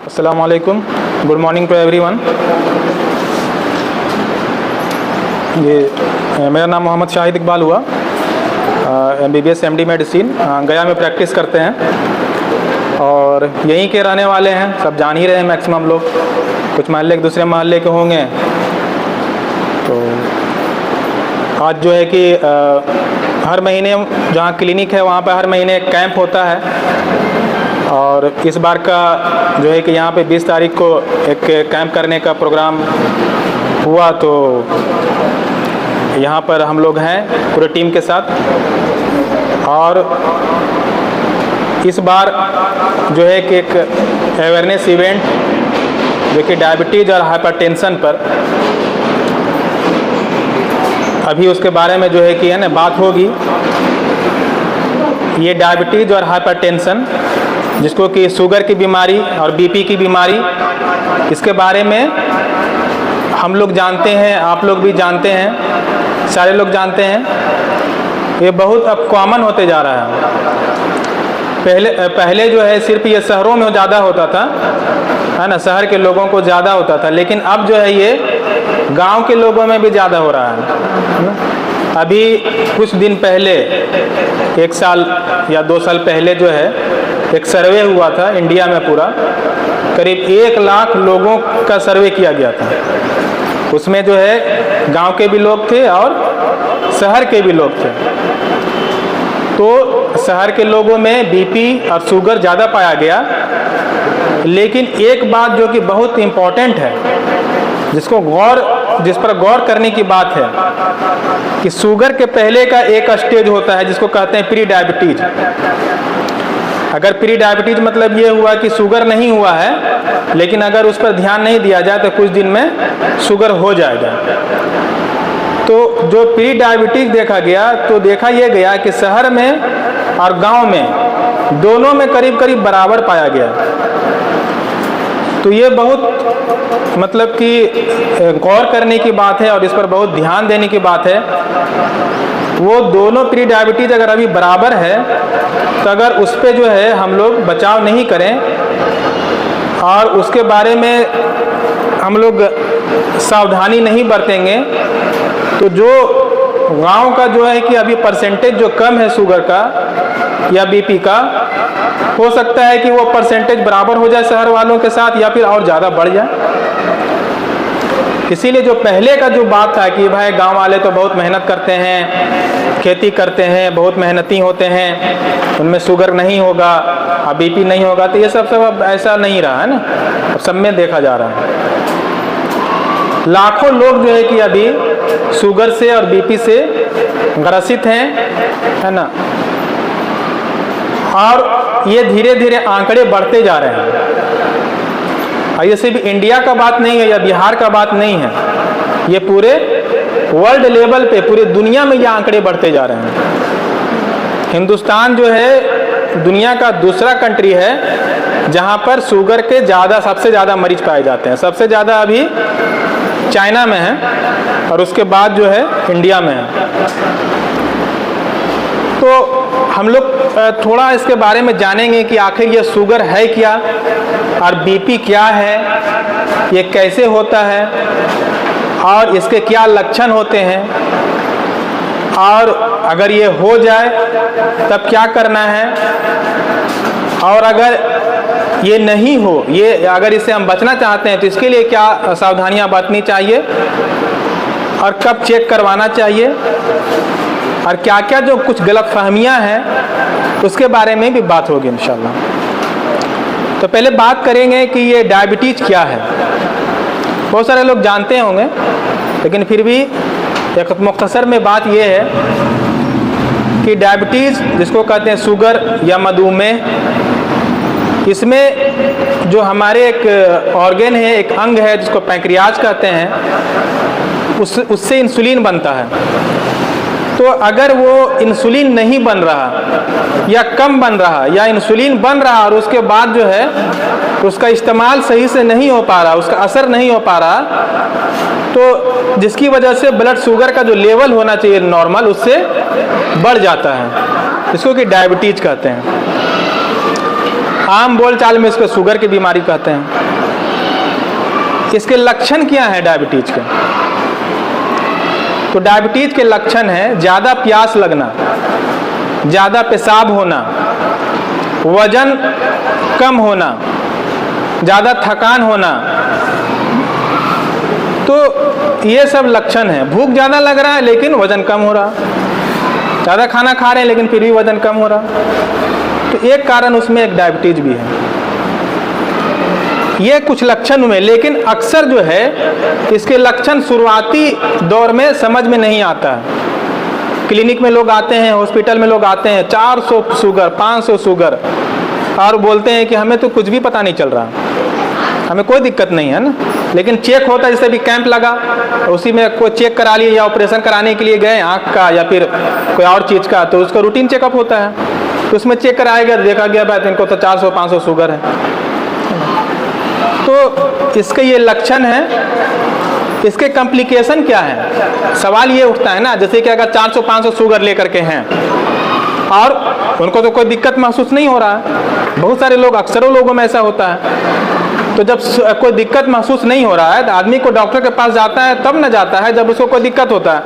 अस्सलाम वालेकुम, good morning to everyone. ये मेरा नाम मोहम्मद शाहिद इकबाल हुआ, MBBS MD मेडिसिन गया में प्रैक्टिस करते हैं और यहीं के रहने वाले हैं। सब जान ही रहे हैं मैक्सिमम लोग, कुछ मोहल्ले एक दूसरे मोहल्ले के होंगे। तो आज जो है कि हर महीने जहाँ क्लिनिक है वहाँ पर हर महीने एक कैंप होता है और इस बार का जो है कि यहाँ पे 20 तारीख को एक कैंप करने का प्रोग्राम हुआ। तो यहाँ पर हम लोग हैं पूरे टीम के साथ और इस बार जो है कि एक अवेयरनेस इवेंट जो कि डायबिटीज़ और हाइपरटेंशन पर अभी उसके बारे में जो है कि है ना बात होगी। ये डायबिटीज़ और हाइपरटेंशन जिसको कि शुगर की बीमारी और बीपी की बीमारी, इसके बारे में हम लोग जानते हैं, आप लोग भी जानते हैं, सारे लोग जानते हैं। ये बहुत अब कॉमन होते जा रहा है। पहले जो है सिर्फ ये शहरों में ज़्यादा होता था, है ना, शहर के लोगों को ज़्यादा होता था, लेकिन अब जो है ये गांव के लोगों में भी ज़्यादा हो रहा है। अभी कुछ दिन पहले, 1 साल या 2 साल पहले जो है एक सर्वे हुआ था इंडिया में, पूरा करीब 1 लाख लोगों का सर्वे किया गया था। उसमें जो है गांव के भी लोग थे और शहर के भी लोग थे। तो शहर के लोगों में बीपी और शुगर ज़्यादा पाया गया, लेकिन एक बात जो कि बहुत इम्पोर्टेंट है, जिस पर गौर करने की बात है कि शुगर के पहले का एक स्टेज होता है जिसको कहते हैं प्री डायबिटीज। अगर प्री डायबिटीज मतलब ये हुआ कि शुगर नहीं हुआ है, लेकिन अगर उस पर ध्यान नहीं दिया जाए तो कुछ दिन में शुगर हो जाएगा। तो जो प्री डायबिटीज देखा गया तो देखा यह गया कि शहर में और गांव में दोनों में करीब करीब बराबर पाया गया। तो ये बहुत मतलब कि गौर करने की बात है और इस पर बहुत ध्यान देने की बात है। वो दोनों प्री डायबिटीज अगर अभी बराबर है तो अगर उस पर जो है हम लोग बचाव नहीं करें और उसके बारे में हम लोग सावधानी नहीं बरतेंगे तो जो गांव का जो है कि अभी परसेंटेज जो कम है शुगर का या बीपी का, हो सकता है कि वो परसेंटेज बराबर हो जाए शहर वालों के साथ या फिर और ज़्यादा बढ़ जाए। इसीलिए जो पहले का जो बात था कि भाई गांव वाले तो बहुत मेहनत करते हैं, खेती करते हैं, बहुत मेहनती होते हैं, उनमें शुगर नहीं होगा और बीपी नहीं होगा, तो ये सब अब ऐसा नहीं रहा है ना। अब सब में देखा जा रहा है लाखों लोग जो है कि अभी शुगर से और बीपी से ग्रसित हैं, है ना। और ये धीरे धीरे आंकड़े बढ़ते जा रहे हैं। और ये सिर्फ इंडिया का बात नहीं है या बिहार का बात नहीं है, ये पूरे वर्ल्ड लेवल पे पूरी दुनिया में ये आंकड़े बढ़ते जा रहे हैं। हिंदुस्तान जो है दुनिया का दूसरा कंट्री है जहां पर शुगर के सबसे ज़्यादा मरीज पाए जाते हैं। सबसे ज़्यादा अभी चाइना में है और उसके बाद जो है इंडिया में है। तो हम लोग थोड़ा इसके बारे में जानेंगे कि आखिर ये शुगर है क्या और बीपी क्या है, ये कैसे होता है और इसके क्या लक्षण होते हैं, और अगर ये हो जाए तब क्या करना है, और अगर ये नहीं हो, ये अगर इससे हम बचना चाहते हैं तो इसके लिए क्या सावधानियां बरतनी चाहिए और कब चेक करवाना चाहिए, और क्या क्या जो कुछ गलतफहमियां हैं उसके बारे में भी बात होगी इंशाल्लाह। तो पहले बात करेंगे कि ये डायबिटीज़ क्या है। बहुत सारे लोग जानते होंगे, लेकिन फिर भी एक मुख्तसर में बात ये है कि डायबिटीज़ जिसको कहते हैं शुगर या मधुमेह, इसमें जो हमारे एक ऑर्गन है, एक अंग है जिसको पैंक्रियाज कहते हैं, उससे इंसुलिन बनता है। तो अगर वो इंसुलिन नहीं बन रहा या कम बन रहा या इंसुलिन बन रहा और उसके बाद जो है उसका इस्तेमाल सही से नहीं हो पा रहा, उसका असर नहीं हो पा रहा, तो जिसकी वजह से ब्लड शुगर का जो लेवल होना चाहिए नॉर्मल, उससे बढ़ जाता है, इसको कि डायबिटीज कहते हैं। आम बोलचाल में इसको शुगर की बीमारी कहते हैं। इसके लक्षण क्या है डायबिटीज के? तो डायबिटीज के लक्षण है ज़्यादा प्यास लगना, ज़्यादा पेशाब होना, वजन कम होना, ज़्यादा थकान होना। तो ये सब लक्षण है। भूख ज़्यादा लग रहा है लेकिन वजन कम हो रहा, ज़्यादा खाना खा रहे हैं लेकिन फिर भी वजन कम हो रहा। तो एक कारण उसमें एक डायबिटीज भी है। ये कुछ लक्षण हुए, लेकिन अक्सर जो है इसके लक्षण शुरुआती दौर में समझ में नहीं आता है। क्लिनिक में लोग आते हैं, हॉस्पिटल में लोग आते हैं 400 शुगर, 500 शुगर, और बोलते हैं कि हमें तो कुछ भी पता नहीं चल रहा, हमें कोई दिक्कत नहीं है ना। लेकिन चेक होता है, जैसे भी कैंप लगा उसी में कोई चेक करा लिए या ऑपरेशन कराने के लिए गए आँख का या फिर कोई और चीज़ का, तो उसका रूटीन चेकअप होता है, तो उसमें चेक कराया गया, देखा गया बात इनको तो 400-500 शुगर है। तो इसके ये लक्षण है। इसके कॉम्प्लिकेशन क्या है? सवाल ये उठता है ना, जैसे कि अगर 400-500 शुगर लेकर के हैं और उनको तो कोई दिक्कत महसूस नहीं हो रहा है, बहुत सारे लोग, अक्सरों लोगों में ऐसा होता है। तो जब कोई दिक्कत महसूस नहीं हो रहा है तो आदमी को डॉक्टर के पास जाता है, तब न जाता है जब उसको कोई दिक्कत होता है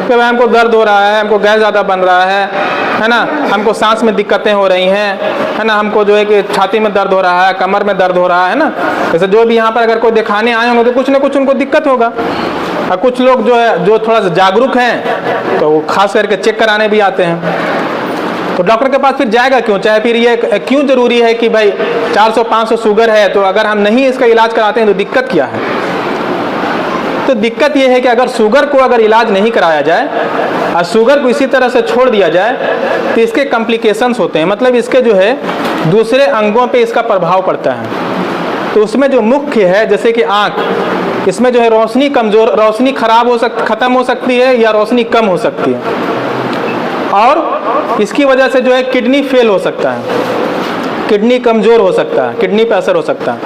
कि भाई हमको दर्द हो रहा है, हमको गैस ज़्यादा बन रहा है ना, हमको सांस में दिक्कतें हो रही हैं, है ना, हमको जो है कि छाती में दर्द हो रहा है, कमर में दर्द हो रहा है ना। जैसे जो भी यहाँ पर अगर कोई दिखाने आए होंगे तो कुछ ना कुछ उनको दिक्कत होगा। और कुछ लोग जो है जो थोड़ा सा जागरूक हैं तो वो खास करके चेक कराने भी आते हैं। तो डॉक्टर के पास फिर जाएगा क्यों? चाहे फिर ये क्यों जरूरी है कि भाई 400-500 शुगर है तो अगर हम नहीं इसका इलाज कराते हैं तो दिक्कत क्या है? तो दिक्कत ये है कि अगर शुगर को अगर इलाज नहीं कराया जाए और शुगर को इसी तरह से छोड़ दिया जाए तो इसके कॉम्प्लिकेशंस होते हैं, मतलब इसके जो है दूसरे अंगों पे इसका प्रभाव पड़ता है। तो उसमें जो मुख्य है, जैसे कि आँख, इसमें जो है रोशनी कमजोर, रोशनी खत्म हो सकती है या रोशनी कम हो सकती है, और इसकी वजह से जो है किडनी फेल हो सकता है, किडनी कमज़ोर हो सकता है, किडनी पे असर हो सकता है,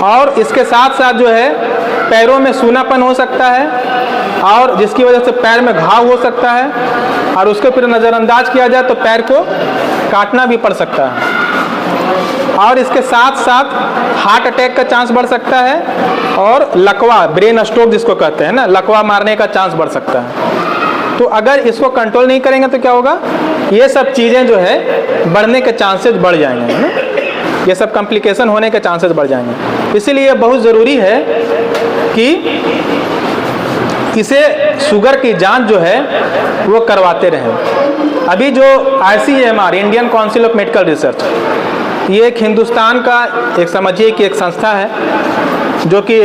और इसके साथ साथ जो है पैरों में सूनापन हो सकता है, और जिसकी वजह से पैर में घाव हो सकता है, और उसके फिर नज़रअंदाज किया जाए तो पैर को काटना भी पड़ सकता है, और इसके साथ साथ हार्ट अटैक का चांस बढ़ सकता है, और लकवा, ब्रेन स्ट्रोक जिसको कहते हैं ना, लकवा मारने का चांस बढ़ सकता है। तो अगर इसको कंट्रोल नहीं करेंगे तो क्या होगा? ये सब चीज़ें जो है बढ़ने के चांसेस बढ़ जाएंगे, है ना, ये सब कॉम्प्लिकेशन होने के चांसेस बढ़ जाएंगे। इसीलिए बहुत ज़रूरी है कि इसे शुगर की जांच जो है वो करवाते रहें। अभी जो ICMR, Indian council of medical research, ये एक हिंदुस्तान का एक समझिए कि एक संस्था है जो कि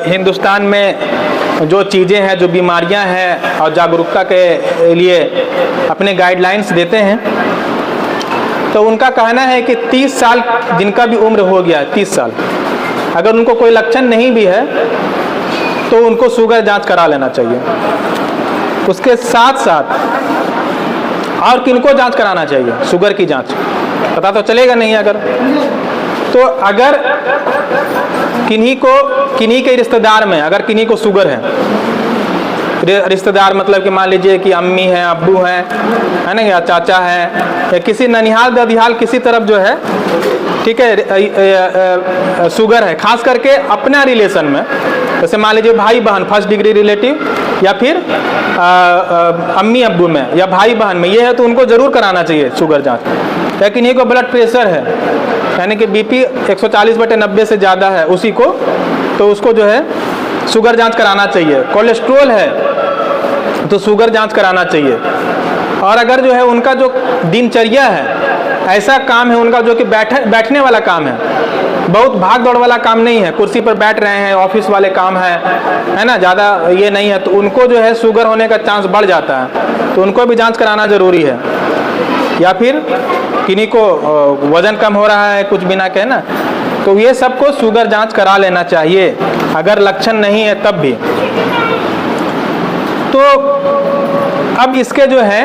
हिंदुस्तान में जो चीज़ें हैं, जो बीमारियां हैं और जागरूकता के लिए अपने गाइडलाइंस देते हैं। तो उनका कहना है कि 30 साल जिनका भी उम्र हो गया है, 30 साल, अगर उनको कोई लक्षण नहीं भी है तो उनको शुगर जांच करा लेना चाहिए। उसके साथ साथ और किनको जांच कराना चाहिए? शुगर की जांच, पता तो चलेगा नहीं अगर। तो अगर किन्हीं के रिश्तेदार में अगर किन्हीं को शुगर है, रिश्तेदार मतलब कि मान लीजिए कि अम्मी हैं, अब्बू हैं, है ना, या चाचा हैं, या किसी ननिहाल ददिहाल किसी तरफ जो है, ठीक है, शुगर है, खास करके अपना रिलेशन में, जैसे मान लीजिए भाई बहन, फर्स्ट डिग्री रिलेटिव, या फिर अम्मी अब्बू में या भाई बहन में ये है तो उनको ज़रूर कराना चाहिए शुगर जाँच। लेकिन इन्हीं को ब्लड प्रेशर है, यानी कि BP 140/90 से ज़्यादा है उसी को, तो उसको जो है शुगर जांच कराना चाहिए। कोलेस्ट्रोल है तो शुगर जांच कराना चाहिए। और अगर जो है उनका जो दिनचर्या है, ऐसा काम है उनका जो कि बैठने वाला काम है, बहुत भाग दौड़ वाला काम नहीं है, कुर्सी पर बैठ रहे हैं, ऑफिस वाले काम है ना, ज़्यादा ये नहीं है, तो उनको जो है शुगर होने का चांस बढ़ जाता है, तो उनको भी जांच कराना ज़रूरी है। या फिर किन्हीं को वज़न कम हो रहा है कुछ बिना कहे ना, तो ये सबको शुगर जांच करा लेना चाहिए अगर लक्षण नहीं है तब भी। तो अब इसके जो है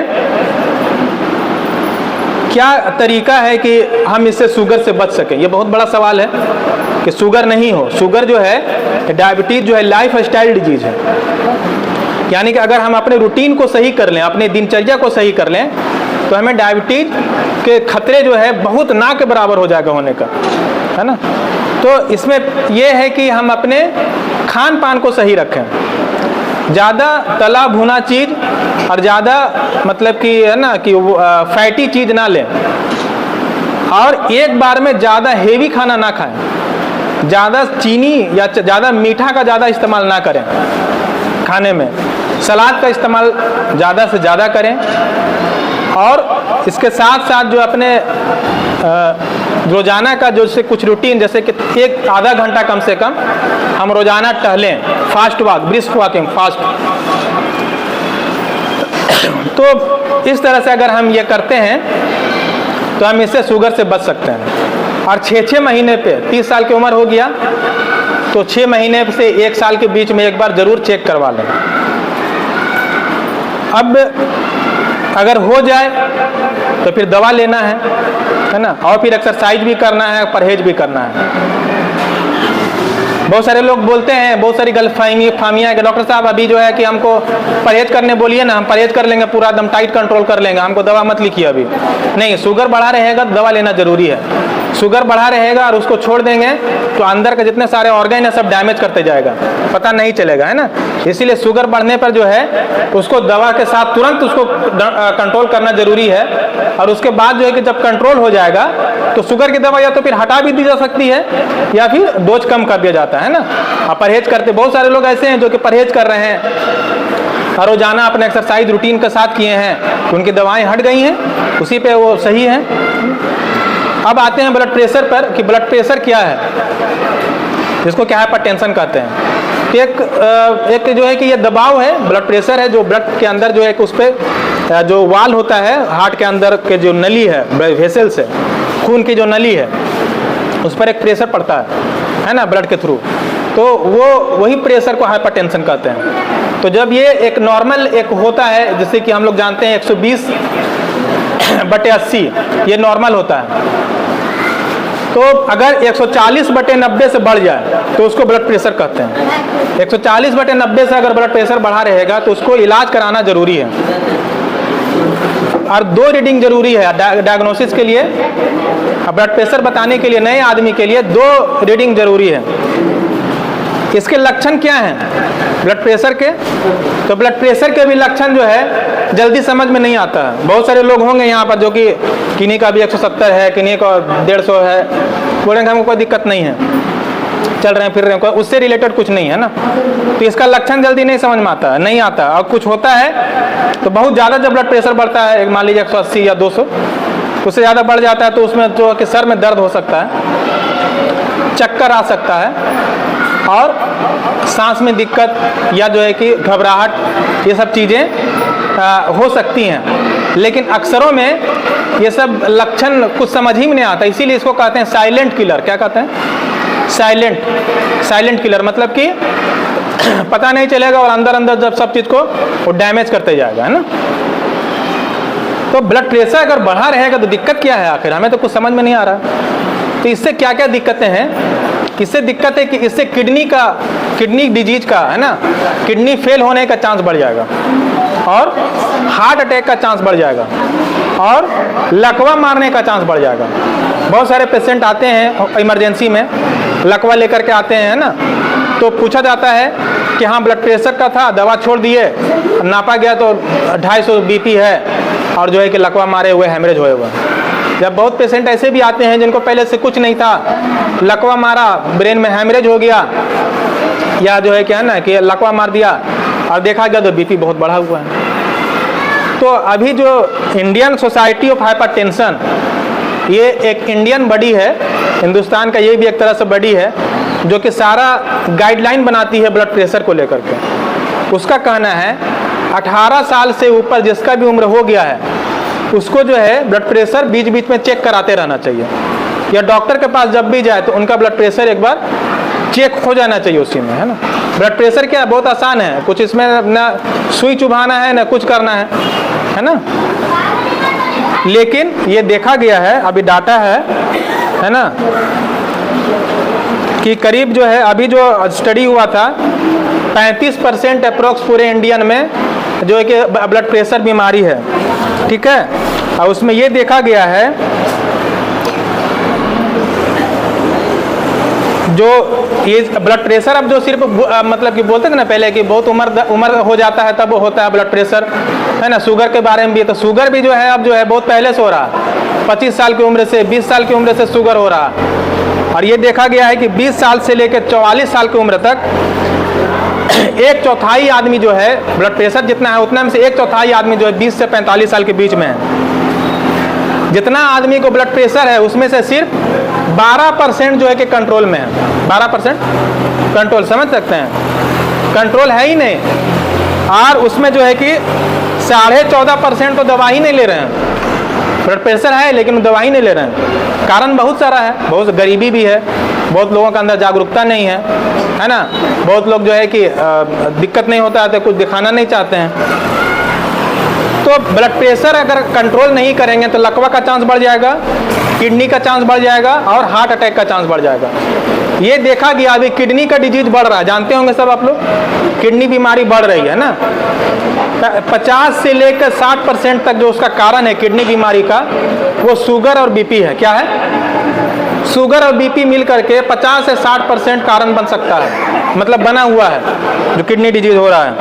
क्या तरीका है कि हम इससे शुगर से बच सकें? ये बहुत बड़ा सवाल है कि शुगर नहीं हो। शुगर जो है, डायबिटीज़ जो है लाइफ स्टाइल डिजीज़ है, यानी कि अगर हम अपने रूटीन को सही कर लें, अपने दिनचर्या को सही कर लें, तो हमें डायबिटीज के खतरे जो है बहुत ना के बराबर हो जाएगा होने का, है ना। तो इसमें यह है कि हम अपने खान पान को सही रखें, ज़्यादा तला भुना चीज़ और ज़्यादा मतलब कि है ना कि फैटी चीज़ ना लें, और एक बार में ज़्यादा हेवी खाना ना खाएं, ज़्यादा चीनी या ज़्यादा मीठा का ज़्यादा इस्तेमाल ना करें खाने में, सलाद का इस्तेमाल ज़्यादा से ज़्यादा करें। और इसके साथ साथ जो अपने रोज़ाना का जो से कुछ रूटीन, जैसे कि एक आधा घंटा कम से कम हम रोज़ाना टहलें, fast walk, brisk walking, fast. तो इस तरह से अगर हम ये करते हैं तो हम इससे शुगर से बच सकते हैं। और 6-6 महीने पे, 30 साल की उम्र हो गया तो 6 महीने से 1 साल के बीच में एक बार ज़रूर चेक करवा लें। अब अगर हो जाए तो फिर दवा लेना है ना, और फिर एक्सरसाइज भी करना है, परहेज भी करना है। बहुत सारे लोग बोलते हैं, बहुत सारी गलतफहमियाँ है कि डॉक्टर साहब अभी जो है कि हमको परहेज करने बोलिए ना, हम परहेज कर लेंगे, पूरा एकदम टाइट कंट्रोल कर लेंगे, हमको दवा मत लिखिए अभी। नहीं, शुगर बढ़ा रहेगा तो दवा लेना जरूरी है। शुगर बढ़ा रहेगा और उसको छोड़ देंगे तो अंदर के जितने सारे ऑर्गन है सब डैमेज करते जाएगा, पता नहीं चलेगा, है ना। इसीलिए शुगर बढ़ने पर जो है उसको दवा के साथ तुरंत उसको कंट्रोल करना जरूरी है। और उसके बाद जो है कि जब कंट्रोल हो जाएगा तो शुगर की दवा या तो फिर हटा भी दी जा सकती है या फिर डोज कम कर दिया जाता है ना। आप परहेज करते, बहुत सारे लोग ऐसे हैं जो कि परहेज कर रहे हैं और रोजाना अपने एक्सरसाइज रूटीन के साथ किए हैं, उनकी दवाएं हट गई हैं, उसी पे वो सही हैं। अब आते हैं ब्लड प्रेशर पर कि ब्लड प्रेशर क्या है, जिसको क्या हाइपरटेंशन कहते हैं। एक जो है कि ये दबाव है, ब्लड प्रेशर है, जो ब्लड के अंदर जो है कि उस पर जो वाल होता है, हार्ट के अंदर के जो नली है, वेसल्स है, खून की जो नली है, उस पर एक प्रेशर पड़ता है ना, ब्लड के थ्रू। तो वही प्रेशर को हाइपरटेंशन कहते हैं। तो जब ये एक नॉर्मल एक होता है, जैसे कि हम लोग जानते हैं 120/80 ये नॉर्मल होता है, तो अगर 140/90 से बढ़ जाए तो उसको ब्लड प्रेशर कहते हैं। 140/90 से अगर ब्लड प्रेशर बढ़ा रहेगा तो उसको इलाज कराना जरूरी है। और 2 रीडिंग जरूरी है डायग्नोसिस के लिए, ब्लड प्रेशर बताने के लिए नए आदमी के लिए 2 रीडिंग जरूरी है। इसके लक्षण क्या हैं ब्लड प्रेशर के? तो ब्लड प्रेशर के भी लक्षण जो है जल्दी समझ में नहीं आता है। बहुत सारे लोग होंगे यहाँ पर जो कि किन्हीं का भी 170 है, किन्हीं का 150 है, बोलेंगे हमको कोई दिक्कत नहीं है, चल रहे हैं फिर रहे हैं, उससे रिलेटेड कुछ नहीं है ना। तो इसका लक्षण जल्दी नहीं समझ में आता है, नहीं आता। और कुछ होता है तो बहुत ज़्यादा जब ब्लड प्रेशर बढ़ता है, मान लीजिए 180 या 200, उससे ज़्यादा बढ़ जाता है तो उसमें जो कि सर में दर्द हो सकता है, चक्कर आ सकता है, और सांस में दिक्कत या जो है कि घबराहट, ये सब चीज़ें हो सकती हैं। लेकिन अक्सरों में ये सब लक्षण कुछ समझ ही में नहीं आता, इसीलिए इसको कहते हैं साइलेंट किलर। क्या कहते हैं? साइलेंट किलर, मतलब कि पता नहीं चलेगा और अंदर अंदर जब सब चीज़ को वो डैमेज करते जाएगा, है ना। तो ब्लड प्रेशर अगर बढ़ा रहेगा तो दिक्कत क्या है आखिर, हमें तो कुछ समझ में नहीं आ रहा। तो इससे क्या क्या दिक्कतें हैं? इससे दिक्कत है कि इससे किडनी डिजीज का, है ना, किडनी फेल होने का चांस बढ़ जाएगा, और हार्ट अटैक का चांस बढ़ जाएगा, और लकवा मारने का चांस बढ़ जाएगा। बहुत सारे पेशेंट आते हैं इमरजेंसी में, लकवा लेकर के आते हैं ना, तो पूछा जाता है कि हाँ ब्लड प्रेशर का था, दवा छोड़ दिए, नापा गया तो 250 BP है, और जो है कि लकवा मारे हुए, हेमरेज हुए हुए। जब बहुत पेशेंट ऐसे भी आते हैं जिनको पहले से कुछ नहीं था, लकवा मारा, ब्रेन में हेमरेज हो गया, या जो है क्या है ना कि लकवा मार दिया और देखा गया तो BP बहुत बढ़ा हुआ है। तो अभी जो इंडियन सोसाइटी ऑफ हाइपरटेंशन, ये एक इंडियन बॉडी है, हिंदुस्तान का ये भी एक तरह से बॉडी है जो कि सारा गाइडलाइन बनाती है ब्लड प्रेशर को लेकर के। उसका कहना है 18 साल से ऊपर जिसका भी उम्र हो गया है उसको जो है ब्लड प्रेशर बीच बीच में चेक कराते रहना चाहिए, या डॉक्टर के पास जब भी जाए तो उनका ब्लड प्रेशर एक बार चेक हो जाना चाहिए उसी में, है ना। ब्लड प्रेशर क्या है, बहुत आसान है, कुछ इसमें ना सुई चुभाना है ना कुछ करना है ना। लेकिन ये देखा गया है, अभी डाटा है ना, कि करीब जो है अभी जो स्टडी हुआ था 35% अप्रोक्स पूरे इंडियन में जो है कि ब्लड प्रेशर बीमारी है, ठीक है। और उसमें ये देखा गया है जो ये ब्लड प्रेशर, अब जो सिर्फ मतलब कि बोलते थे ना पहले कि बहुत उम्र हो जाता है तब होता है ब्लड प्रेशर, है ना। शुगर के बारे में भी, तो शुगर भी जो है अब जो है बहुत पहले से हो रहा है, 25 साल की उम्र से, 20 साल की उम्र से शुगर हो रहा है। और ये देखा गया है कि 20 साल से लेकर 44 साल की उम्र तक 1/4 आदमी जो है ब्लड प्रेशर जितना है उतना में से 1/4 आदमी जो है 20 से 45 साल के बीच में है। जितना आदमी को ब्लड प्रेशर है उसमें से सिर्फ 12% जो है कि कंट्रोल में है। 12% कंट्रोल, समझ सकते हैं, कंट्रोल है ही नहीं। और उसमें जो है कि 14.5% तो दवा ही नहीं ले रहे हैं। ब्लड प्रेशर है लेकिन दवा ही नहीं ले रहे हैं। कारण बहुत सारा है, बहुत गरीबी भी है, बहुत लोगों के अंदर जागरूकता नहीं है ना। बहुत लोग जो है कि दिक्कत नहीं होता है तो कुछ दिखाना नहीं चाहते हैं। तो ब्लड प्रेशर अगर कंट्रोल नहीं करेंगे तो लकवा का चांस बढ़ जाएगा, किडनी का चांस बढ़ जाएगा और हार्ट अटैक का चांस बढ़ जाएगा। ये देखा गया अभी किडनी का डिजीज बढ़ रहा है, जानते होंगे सब आप लोग, किडनी बीमारी बढ़ रही है ना। 50 से लेकर 60% तक जो उसका कारण है किडनी बीमारी का वो शुगर और बीपी है। क्या है? शुगर और बीपी मिल करके 50 से 60% कारण बन सकता है, मतलब बना हुआ है जो किडनी डिजीज हो रहा है।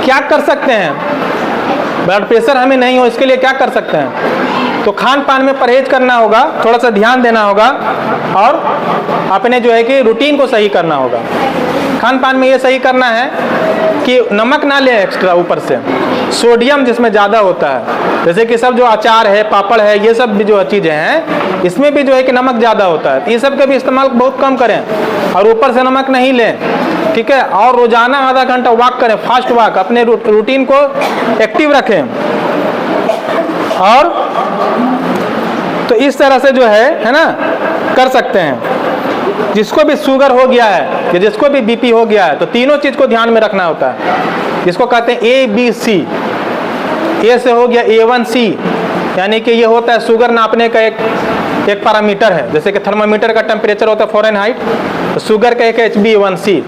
क्या कर सकते हैं? ब्लड प्रेशर हमें नहीं हो इसके लिए क्या कर सकते हैं? तो खान पान में परहेज करना होगा, थोड़ा सा ध्यान देना होगा और अपने जो है कि रूटीन को सही करना होगा। खान पान में ये सही करना है कि नमक ना ले एक्स्ट्रा ऊपर से, सोडियम जिसमें ज़्यादा होता है, जैसे कि सब जो अचार है, पापड़ है, ये सब भी जो चीज़ें हैं इसमें भी जो है कि नमक ज़्यादा होता है। ये सब का भी इस्तेमाल बहुत कम करें और ऊपर से नमक नहीं लें, ठीक है। और रोजाना आधा घंटा वॉक करें, फास्ट वॉक, अपने रूटीन को एक्टिव रखें। और तो इस तरह से जो है ना कर सकते हैं। जिसको भी शुगर हो गया है या जिसको भी बीपी हो गया है तो तीनों चीज को ध्यान में रखना होता है, जिसको कहते हैं ABC। ए से हो गया A1C, यानी कि ये होता है शुगर नापने का एक पैरामीटर है, जैसे कि थर्मामीटर का टेम्परेचर होता है फ़ारेनहाइट, तो शुगर का एक HbA1c,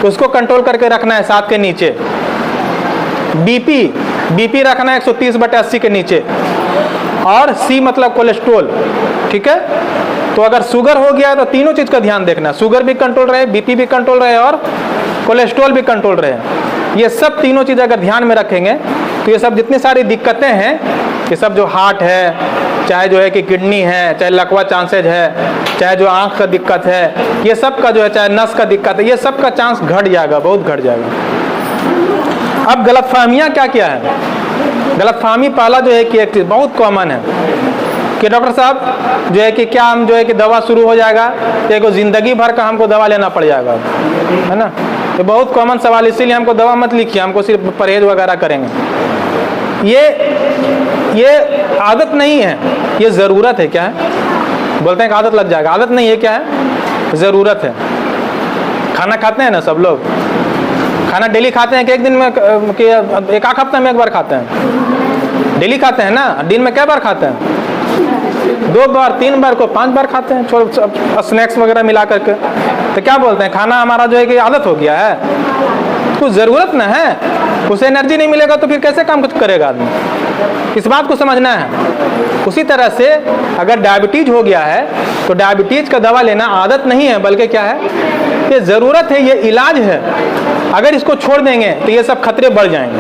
तो उसको कंट्रोल करके रखना है 7 के नीचे। बीपी रखना है 130/80 के नीचे। और C मतलब कोलेस्ट्रोल, ठीक है। तो अगर शुगर हो गया है तो तीनों चीज़ का ध्यान देखना, शुगर भी कंट्रोल रहे, बीपी भी कंट्रोल रहे और कोलेस्ट्रोल भी कंट्रोल रहे। ये सब तीनों चीज़ अगर ध्यान में रखेंगे तो ये सब जितनी सारी दिक्कतें हैं, ये सब जो हार्ट है, चाहे जो है कि किडनी है, चाहे लकवा चांसेज है, चाहे जो आँख का दिक्कत है, ये सब का जो है, चाहे नस का दिक्कत है, ये सब का चांस घट जाएगा, बहुत घट जाएगा। अब गलतफहमियाँ क्या क्या है? गलतफहमी पहला जो है कि एक चीज़ बहुत कॉमन है कि डॉक्टर साहब जो है कि क्या हम जो है कि दवा शुरू हो जाएगा तो ज़िंदगी भर का हमको दवा लेना पड़ जाएगा, है ना। तो बहुत कॉमन सवाल, इसीलिए हमको दवा मत लिखिए, हमको सिर्फ परहेज वगैरह करेंगे। ये आदत नहीं है, ये ज़रूरत है। क्या है? बोलते हैं कि आदत लग जाएगा, आदत नहीं है, क्या है? ज़रूरत है। खाना खाते हैं ना सब लोग, खाना डेली खाते हैं कि एक दिन में कि एक आध हफ्ते में एक बार खाते हैं? डेली खाते हैं ना। दिन में क्या बार खाते हैं? 2 बार, 3 बार, को 5 बार खाते हैं, छोड़ स्नैक्स वगैरह मिला करके। तो क्या बोलते हैं, खाना हमारा जो है कि आदत हो गया है, कुछ ज़रूरत ना है, उसे एनर्जी नहीं मिलेगा तो फिर कैसे काम कुछ करेगा आदमी? इस बात को समझना है। उसी तरह से अगर डायबिटीज हो गया है तो डायबिटीज का दवा लेना आदत नहीं है, बल्कि क्या है, ये ज़रूरत है, ये इलाज है। अगर इसको छोड़ देंगे तो ये सब खतरे बढ़ जाएंगे।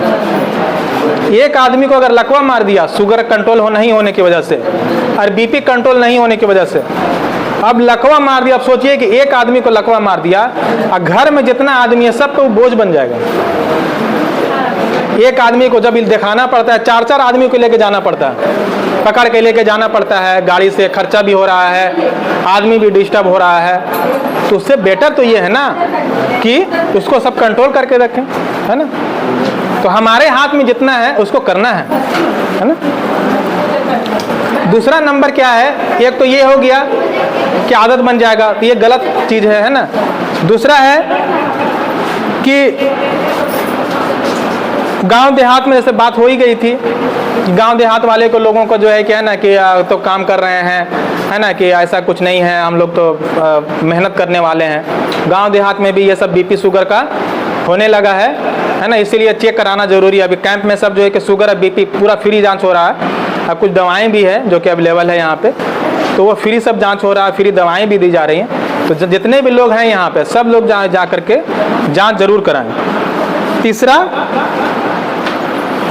एक आदमी को अगर लकवा मार दिया शुगर कंट्रोल नहीं होने की वजह से और बीपी कंट्रोल नहीं होने की वजह से, अब लकवा मार दिया, अब सोचिए कि एक आदमी को लकवा मार दिया और घर में जितना आदमी है सबको बोझ बन जाएगा। एक आदमी को जब दिखाना पड़ता है, 4-4 आदमी को लेके जाना पड़ता है, पकड़ के लेके जाना पड़ता है, गाड़ी से खर्चा भी हो रहा है, आदमी भी डिस्टर्ब हो रहा है। तो उससे बेटर तो ये है ना कि उसको सब कंट्रोल करके रखें, है ना। तो हमारे हाथ में जितना है उसको करना है ना। दूसरा नंबर क्या है, एक तो ये हो गया कि आदत बन जाएगा, तो ये गलत चीज़ है ना। दूसरा है कि गांव देहात में जैसे बात हो ही गई थी, गांव देहात वाले को लोगों को जो है क्या है ना कि तो काम कर रहे हैं, है ना, कि ऐसा कुछ नहीं है, हम लोग तो मेहनत करने वाले हैं। गांव देहात में भी ये सब बीपी शुगर का होने लगा है। है ना, इसीलिए चेक कराना जरूरी है। अभी कैंप में सब जो है कि शुगर और बीपी पूरा फ्री जांच हो रहा है। अब कुछ दवाएं भी है जो कि अवेलेबल है यहाँ पे, तो वो फ्री सब जांच हो रहा है, फ्री दवाएं भी दी जा रही हैं। तो जितने भी लोग हैं यहाँ पे सब लोग जा करके जांच जरूर कराएं। तीसरा,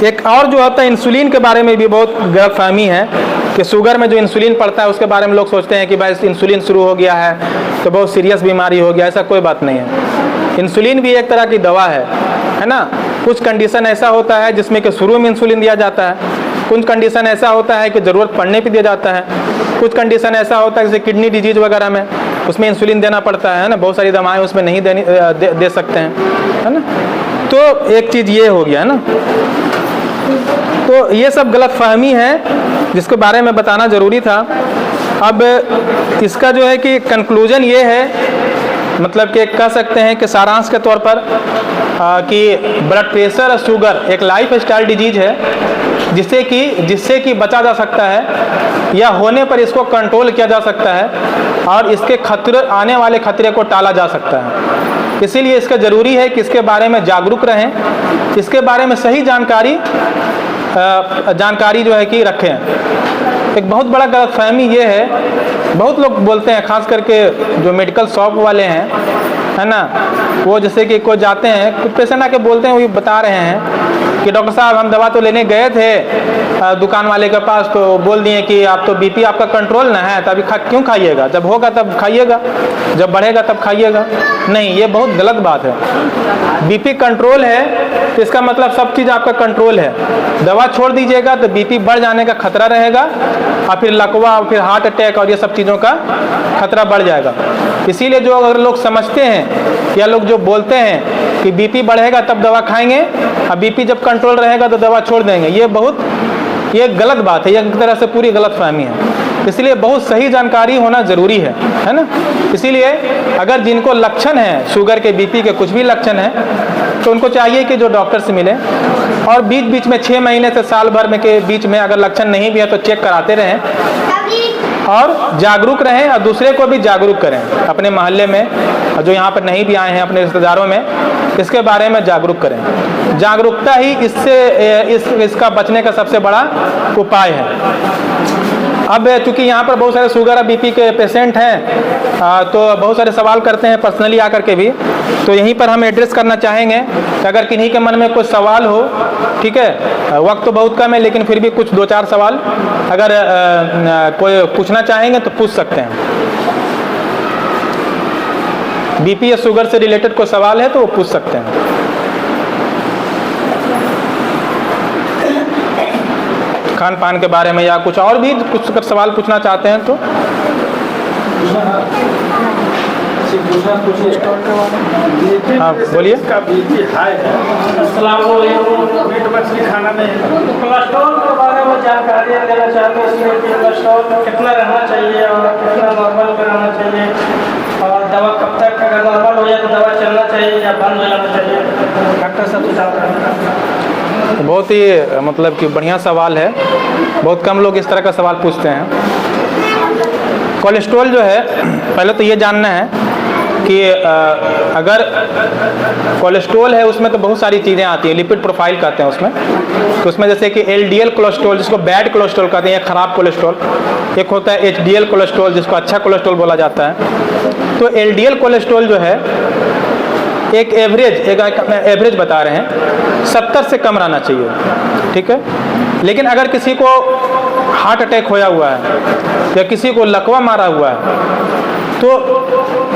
एक और जो होता है इंसुलिन के बारे में भी बहुत गलतफहमी है कि शुगर में जो इंसुलिन पड़ता है उसके बारे में लोग सोचते हैं कि भाई इंसुलिन शुरू हो गया है तो बहुत सीरियस बीमारी हो गया। ऐसा कोई बात नहीं है। इंसुलिन भी एक तरह की दवा है ना। कुछ कंडीशन ऐसा होता है जिसमें कि शुरू में इंसुलिन दिया जाता है, कुछ कंडीशन ऐसा होता है कि ज़रूरत पड़ने पे दिया जाता है, कुछ कंडीशन ऐसा होता है जैसे किडनी डिजीज वगैरह में उसमें इंसुलिन देना पड़ता है ना। बहुत सारी दवाएं उसमें नहीं दे सकते हैं, है ना। तो एक चीज़ ये हो गया है ना। तो ये सब गलतफहमी है जिसके बारे में बताना ज़रूरी था। अब इसका जो है कि कंक्लूजन ये है, मतलब कि कह सकते हैं कि सारांश के तौर पर कि ब्लड प्रेशर और शुगर एक लाइफ स्टाइल डिजीज है जिससे कि बचा जा सकता है या होने पर इसको कंट्रोल किया जा सकता है और इसके आने वाले खतरे को टाला जा सकता है। इसीलिए इसका ज़रूरी है कि इसके बारे में जागरूक रहें, इसके बारे में सही जानकारी जो है कि रखें। एक बहुत बड़ा गलतफहमी ये है, बहुत लोग बोलते हैं खास करके जो मेडिकल शॉप वाले हैं, है ना, वो जैसे कि कोई जाते हैं, कुछ पेशेंट आके बोलते हैं, वो बता रहे हैं कि डॉक्टर साहब हम दवा तो लेने गए थे दुकान वाले के पास, तो बोल दिए कि आप तो बीपी आपका कंट्रोल ना है, तो अभी क्यों खाइएगा, जब होगा तब खाइएगा, जब बढ़ेगा तब खाइएगा। नहीं, ये बहुत गलत बात है। बीपी कंट्रोल है तो इसका मतलब सब चीज़ आपका कंट्रोल है। दवा छोड़ दीजिएगा तो बीपी बढ़ जाने का खतरा रहेगा और फिर लकवा, फिर हार्ट अटैक और ये सब चीज़ों का खतरा बढ़ जाएगा। इसीलिए जो अगर लोग समझते हैं या लोग जो बोलते हैं कि बीपी बढ़ेगा तब दवा खाएंगे और बीपी जब कंट्रोल रहेगा तो दवा छोड़ देंगे, ये गलत बात है। ये एक तरह से पूरी गलतफहमी है। इसलिए बहुत सही जानकारी होना ज़रूरी है ना। इसीलिए अगर जिनको लक्षण है शुगर के, बीपी के कुछ भी लक्षण है, तो उनको चाहिए कि जो डॉक्टर से मिलें और बीच बीच में 6 महीने से साल भर में के बीच में अगर लक्षण नहीं भी है तो चेक कराते रहें और जागरूक रहें और दूसरे को भी जागरूक करें अपने मोहल्ले में, और जो यहाँ पर नहीं भी आए हैं अपने रिश्तेदारों में, इसके बारे में जागरूक करें। जागरूकता ही इसका बचने का सबसे बड़ा उपाय है। अब चूँकि यहाँ पर बहुत सारे शुगर और बीपी के पेशेंट हैं तो बहुत सारे सवाल करते हैं पर्सनली आकर के भी, तो यहीं पर हम एड्रेस करना चाहेंगे कि अगर किन्हीं के मन में कुछ सवाल हो, ठीक है, वक्त तो बहुत कम है लेकिन फिर भी कुछ 2-4 सवाल अगर कोई पूछना चाहेंगे तो पूछ सकते हैं। बीपी या शुगर से रिलेटेड कोई सवाल है तो वो पूछ सकते हैं। खान पान के बारे में या कुछ और भी कुछ अगर सवाल पूछना चाहते हैं तो हाँ बोलिए। इसका बीपी हाई है, मीट मछली खाना नहीं है। कोलेस्ट्रॉल के बारे में जानकारी देना चाहते हैं इसमें कि कोलेस्ट्रॉल कितना रहना चाहिए और कितना नॉर्मल में रहना चाहिए, और दवा कब तक, अगर नॉर्मल हो जाए तो दवा चलना चाहिए या बंद हो जाना चाहिए, डॉक्टर साहब जानकारी। बहुत ही मतलब कि बढ़िया सवाल है, बहुत कम लोग इस तरह का सवाल पूछते हैं। कोलेस्ट्रॉल जो है, पहले तो ये जानना है कि अगर कोलेस्ट्रॉल है उसमें तो बहुत सारी चीज़ें आती हैं, लिपिड प्रोफाइल कहते हैं उसमें। तो उसमें जैसे कि LDL कोलेस्ट्रॉल जिसको बैड कोलेस्ट्रॉल कहते हैं, खराब कोलेस्ट्रॉल, एक होता है HDL कोलेस्ट्रॉल जिसको अच्छा कोलेस्ट्रॉल बोला जाता है। तो LDL कोलेस्ट्रॉल जो है एक एवरेज बता रहे हैं 70 से कम रहना चाहिए, ठीक है। लेकिन अगर किसी को हार्ट अटैक होया हुआ है या किसी को लकवा मारा हुआ है तो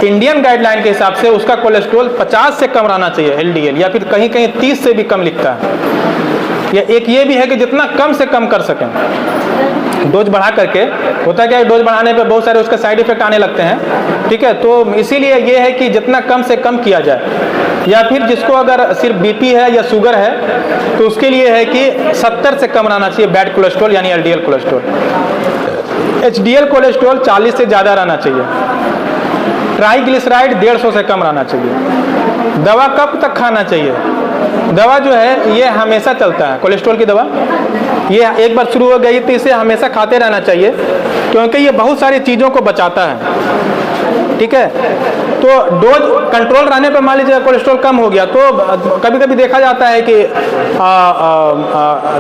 इंडियन गाइडलाइन के हिसाब से उसका कोलेस्ट्रॉल 50 से कम रहना चाहिए LDL, या फिर कहीं कहीं 30 से भी कम लिखता है। या एक ये भी है कि जितना कम से कम कर सकें, डोज बढ़ा करके। होता है क्या, डोज बढ़ाने पे बहुत सारे उसके साइड इफेक्ट आने लगते हैं, ठीक है। तो इसीलिए ये है कि जितना कम से कम किया जाए। या फिर जिसको अगर सिर्फ बीपी है या शुगर है तो उसके लिए है कि 70 से कम रहना चाहिए बैड कोलेस्ट्रॉल यानी LDL कोलेस्ट्रॉल। HDL कोलेस्ट्रॉल 40 से ज़्यादा रहना चाहिए। ट्राइग्लिसराइड 150 से कम रहना चाहिए। दवा कब तक खाना चाहिए? दवा जो है ये हमेशा चलता है, कोलेस्ट्रॉल की दवा ये एक बार शुरू हो गई तो इसे हमेशा खाते रहना चाहिए, क्योंकि ये बहुत सारी चीज़ों को बचाता है। ठीक है। तो डोज कंट्रोल रहने पर मान लीजिए कोलेस्ट्रॉल कम हो गया तो कभी कभी देखा जाता है कि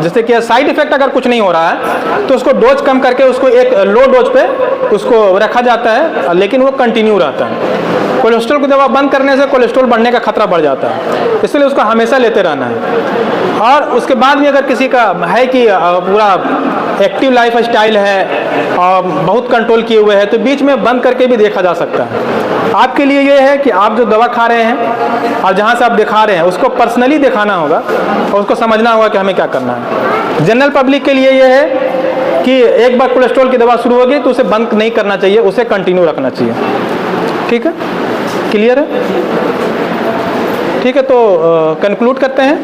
जैसे कि साइड इफेक्ट अगर कुछ नहीं हो रहा है तो उसको डोज कम करके उसको एक लो डोज पे उसको रखा जाता है, लेकिन वो कंटिन्यू रहता है। कोलेस्ट्रॉल की दवा बंद करने से कोलेस्ट्रॉल बढ़ने का खतरा बढ़ जाता है, इसलिए उसको हमेशा लेते रहना है। और उसके बाद भी अगर किसी का है कि पूरा एक्टिव लाइफ स्टाइल है और बहुत कंट्रोल किए हुए हैं तो बीच में बंद करके भी देखा जा सकता है। आपके लिए ये है कि आप जो दवा खा रहे हैं और जहाँ से आप दिखा रहे हैं उसको पर्सनली दिखाना होगा और उसको समझना होगा कि हमें क्या करना है। जनरल पब्लिक के लिए ये है कि एक बार कोलेस्ट्रॉल की दवा शुरू होगी तो उसे बंद नहीं करना चाहिए, उसे कंटिन्यू रखना चाहिए। ठीक है, क्लियर है? ठीक है, तो कंक्लूड करते हैं।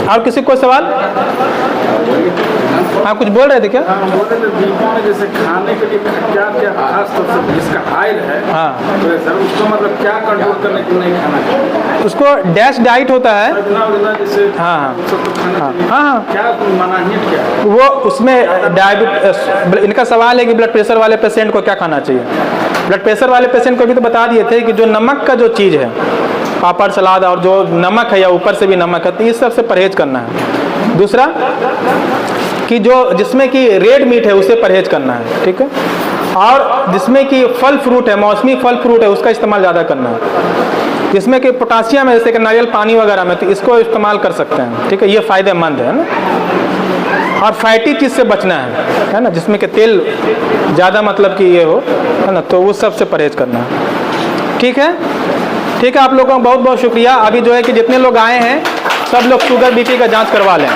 और किसी को सवाल? आप कुछ बोल रहे थे क्या? हाँ, बोल रहे थे बीपी में जैसे खाने के लिए क्या क्या खास तौर से जिसका हाइल है, हाँ, तो सर उसको मतलब क्या कंट्रोल करने के लिए नहीं खाना चाहिए? उसको डैश डाइट होता है। जैसे हाँ हाँ सब तो खाना हाँ चाहिए। हाँ, क्या मनाहियत क्या है? वो उसमें डायबिटीज, इनका सवाल है कि ब्लड प्रेशर वाले पेशेंट को क्या खाना चाहिए। ब्लड प्रेशर वाले पेशेंट को भी तो बता दिए थे कि जो नमक का जो चीज़ है, पापड़ सलाद और जो नमक है या ऊपर से भी नमक है, तो इस सब से परहेज करना है। दूसरा कि जो जिसमें कि रेड मीट है उसे परहेज करना है, ठीक है। और जिसमें कि फल फ्रूट है, मौसमी फल फ्रूट है, उसका इस्तेमाल ज़्यादा करना है। जिसमें कि पोटासियम है, जैसे कि नारियल पानी वगैरह में, तो इसको इस्तेमाल कर सकते हैं, ठीक है। ये फ़ायदेमंद है ना। और फैटी चीज़ से बचना है ना, जिसमें कि तेल ज़्यादा मतलब कि ये हो, है ना, तो उस सब से परहेज करना है। ठीक है, ठीक है। आप लोगों का बहुत बहुत शुक्रिया। अभी जो है कि जितने लोग आए हैं सब लोग शुगर बीपी का जांच करवा लें।